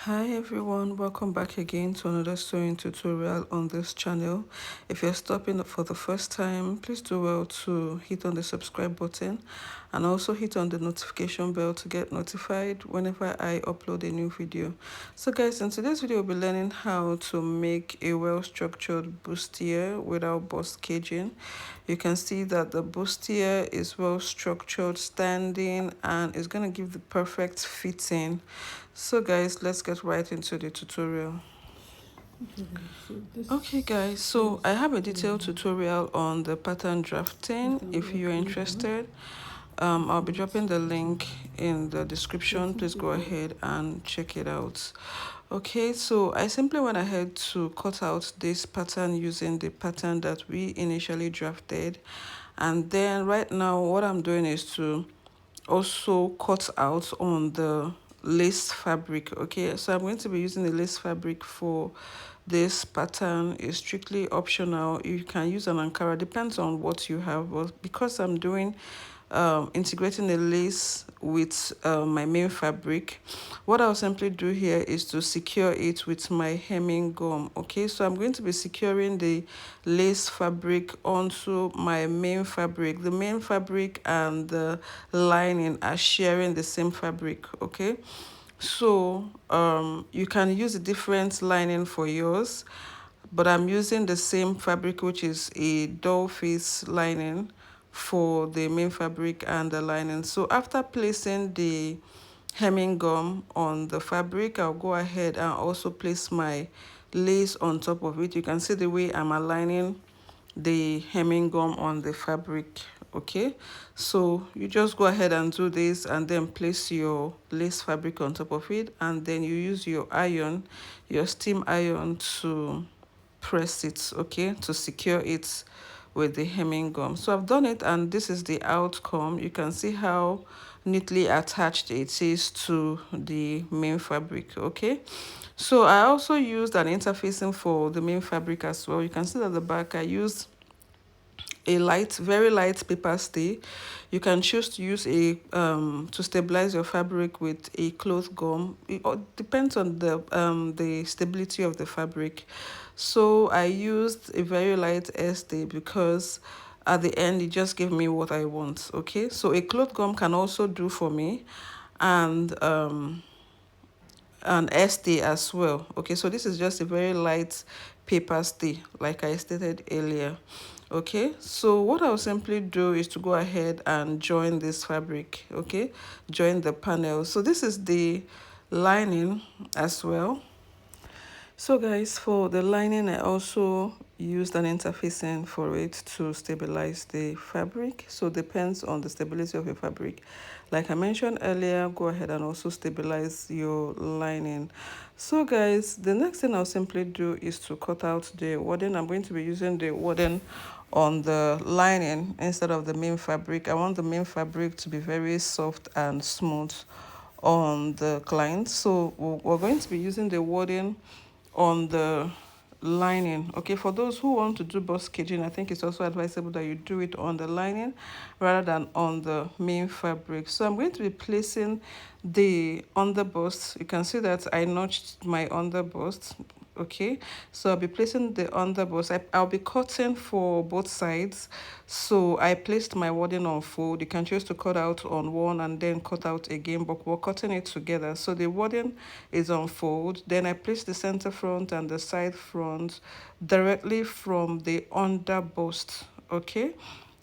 Hi everyone, welcome back again to another sewing tutorial on this channel. If you're stopping for the first time, please do well to hit on the subscribe button and also hit on the notification bell to get notified whenever I upload a new video. So guys, in today's video we'll be learning how to make a well-structured bustier without bust caging. You can see that the bustier is well structured, standing, and is going to give the perfect fitting. So guys, let's get right into the tutorial. Okay guys, so I have a detailed tutorial on the pattern drafting. If you're interested, I'll be dropping the link in the description. Please go ahead and check it out. Okay, so I simply went ahead to cut out this pattern using the pattern that we initially drafted, and then right now what I'm doing is to also cut out on the lace fabric. Okay, so I'm going to be using the lace fabric for this pattern. Is strictly optional. You can use an ankara, depends on what you have, but because I'm doing integrating the lace with my main fabric, what I'll simply do here is to secure it with my hemming gum. Okay, so I'm going to be securing the lace fabric onto my main fabric. The main fabric and the lining are sharing the same fabric. Okay, so you can use a different lining for yours, but I'm using the same fabric, which is a doll face lining for the main fabric and the lining. So after placing the hemming gum on the fabric, I'll go ahead and also place my lace on top of it. You can see the way I'm aligning the hemming gum on the fabric. Okay, so you just go ahead and do this and then place your lace fabric on top of it, and then you use your iron, your steam iron, to press it, okay, to secure it with the hemming gum. So I've done it, and this is the outcome. You can see how neatly attached it is to the main fabric. Okay, so I also used an interfacing for the main fabric as well. You can see that the back I used a light, very light paper stay. You can choose to use a to stabilize your fabric with a cloth gum. It all depends on the stability of the fabric. So I used a very light stay because at the end it just gave me what I want. Okay, so a cloth gum can also do for me, and an stay as well. Okay, so this is just a very light paper stay, like I stated earlier. Okay, so what I'll simply do is to go ahead and join this fabric. Okay, join the panel. So this is the lining as well. So guys, for the lining, I also used an interfacing for it to stabilize the fabric. So depends on the stability of your fabric. Like I mentioned earlier, go ahead and also stabilize your lining. So guys, the next thing I'll simply do is to cut out the wadding. I'm going to be using the wadding on the lining instead of the main fabric. I want the main fabric to be very soft and smooth on the client. So we're going to be using the wadding on the lining. Okay, for those who want to do bust caging, I think it's also advisable that you do it on the lining rather than on the main fabric. So I'm going to be placing the underbust. You can see that I notched my underbust. Okay, so I'll be placing the underbust. I'll be cutting for both sides, so I placed my wadding on fold. You can choose to cut out on one and then cut out again, but we're cutting it together. So the wadding is on fold, then I place the center front and the side front directly from the underbust. Okay,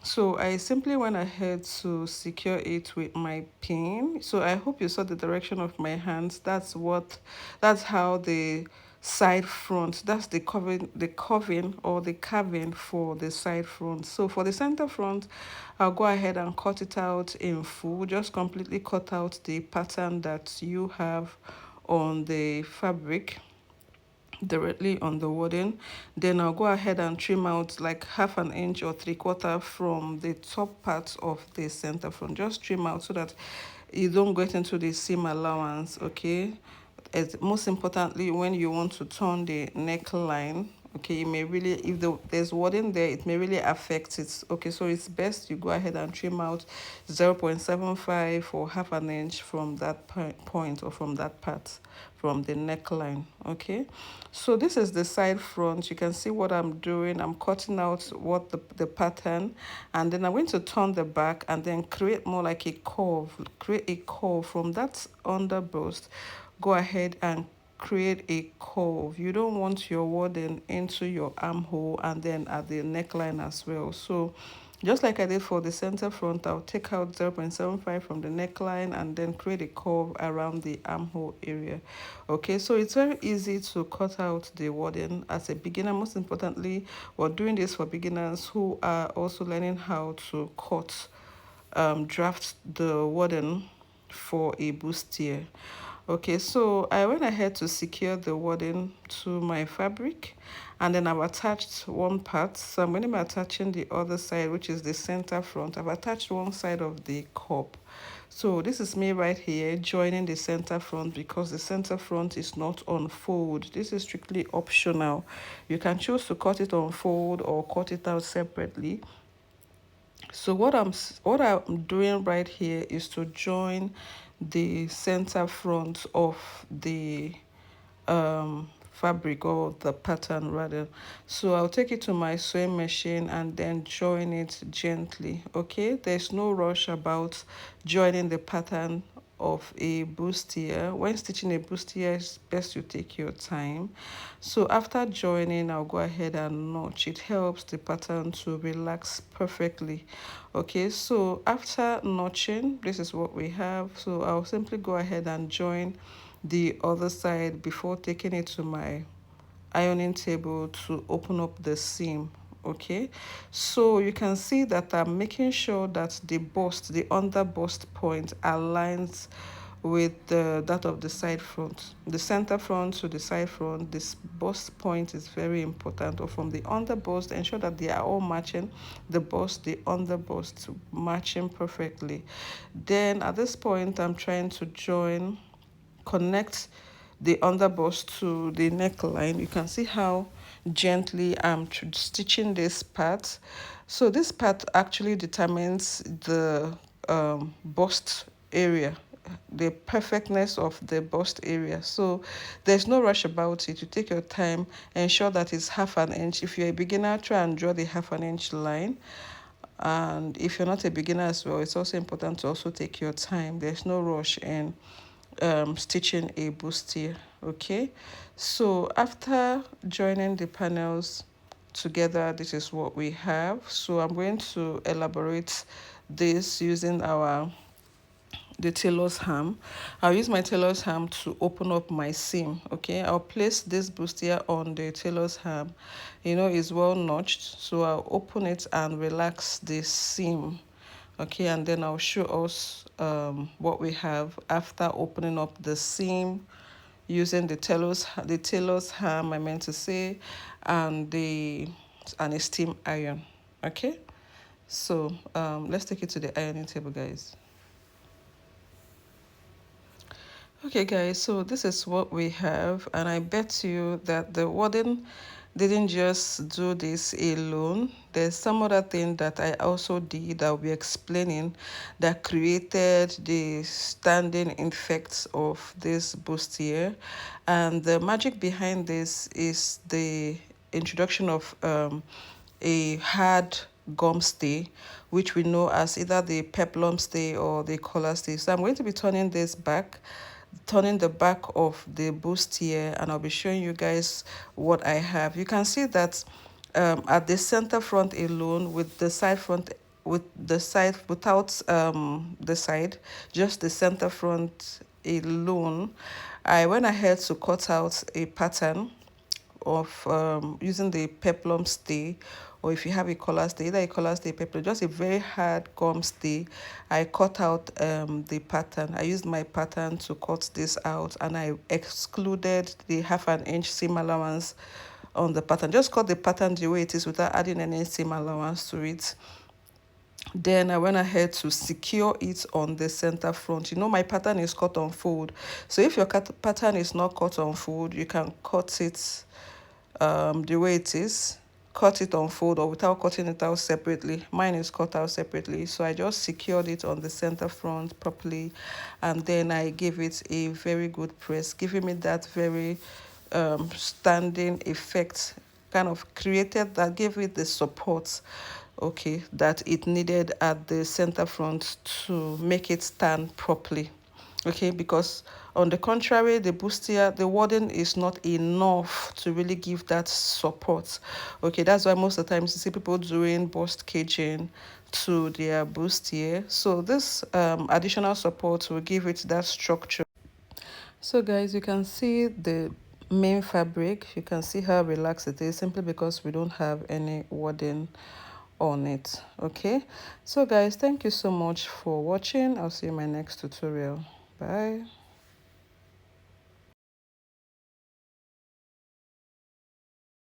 so I simply went ahead to secure it with my pin. So I hope you saw the direction of my hands. That's how the side front, that's the curving or the carving for the side front. So for the center front, I'll go ahead and cut it out in full. Just completely cut out the pattern that you have on the fabric directly on the wadding. Then I'll go ahead and trim out like 1/2 inch or 3/4 from the top part of the center front. Just trim out so that you don't get into the seam allowance. Okay, most importantly, when you want to turn the neckline, Okay, it may really, if there's wadding there, it may really affect it. Okay, so it's best you go ahead and trim out 0.75 or half an inch from that point, or from that part, from the neckline. Okay, so this is the side front. You can see what I'm doing. I'm cutting out what the pattern, and then I'm going to turn the back and then create more like a curve. Create a curve from that under bust. Go ahead and create a curve. You don't want your wadding into your armhole and then at the neckline as well. So just like I did for the center front, I'll take out 0.75 from the neckline and then create a curve around the armhole area. Okay, so it's very easy to cut out the wadding as a beginner. Most importantly, we're doing this for beginners who are also learning how to cut, draft the wadding for a bustier. Okay, so I went ahead to secure the wadding to my fabric, and then I've attached one part. So I'm going to be attaching the other side, which is the center front. I've attached one side of the cup. So this is me right here joining the center front, because the center front is not on fold. This is strictly optional. You can choose to cut it on fold or cut it out separately. So what I'm doing right here is to join the center front of the fabric, or the pattern rather. So I'll take it to my sewing machine and then join it gently. Okay, there's no rush about joining the pattern of a bustier. When stitching a bustier, it's best you take your time. So after joining, I'll go ahead and notch. It helps the pattern to relax perfectly. Okay, so after notching, this is what we have. So I'll simply go ahead and join the other side before taking it to my ironing table to open up the seam. Okay, so you can see that I'm making sure that the under bust point aligns with that of the side front, the center front to the side front. This bust point is very important, or from the under bust, ensure that they are all matching, the bust, the under bust matching perfectly. Then at this point, I'm trying to connect the underbust to the neckline. You can see how gently I'm stitching this part. So this part actually determines the bust area, the perfectness of the bust area. So there's no rush about it. You take your time, ensure that it's half an inch. If you're a beginner, try and draw the half an inch line. And if you're not a beginner as well, it's also important to also take your time. There's no rush in stitching a bustier. Okay, so after joining the panels together, this is what we have. So I'm going to elaborate this using the tailor's ham. I'll use my tailor's ham to open up my seam. Okay, I'll place this bustier on the tailor's ham. You know, it's well notched, so I'll open it and relax the seam. Okay, and then I'll show us what we have after opening up the seam using the tailor's ham, I meant to say, and a steam iron. Okay, so let's take it to the ironing table, guys. Okay, guys, so this is what we have, and I bet you that the warden didn't just do this alone. There's some other thing that I also did that I'll be explaining that created the standing effects of this bustier. And the magic behind this is the introduction of a hard gum stay, which we know as either the peplum stay or the collar stay. So I'm going to be turning the back of the bustier, and I'll be showing you guys what I have. You can see that at the center front alone, with the side front, with the side without the side, just the center front alone, I went ahead to cut out a pattern of using the peplum stay, or if you have a collar stay, either a collar stay, peplum, just a very hard gum stay. I cut out the pattern. I used my pattern to cut this out, and I excluded the half an inch seam allowance on the pattern. Just cut the pattern the way it is without adding any seam allowance to it. Then I went ahead to secure it on the center front. You know, my pattern is cut on fold, so if your pattern is not cut on fold, you can cut it the way it is, cut it on fold or without cutting it out separately. Mine is cut out separately, so I just secured it on the center front properly, and then I gave it a very good press, giving me that very standing effect, kind of created that, gave it the support, okay, that it needed at the center front to make it stand properly. Okay, because on the contrary, the bustier, the warden is not enough to really give that support. Okay, that's why most of the times you see people doing bust caging to their bustier. So this additional support will give it that structure. So guys, you can see the main fabric. You can see how relaxed it is, simply because we don't have any wadding on it. Okay, so guys, thank you so much for watching. I'll see you in my next tutorial. Bye.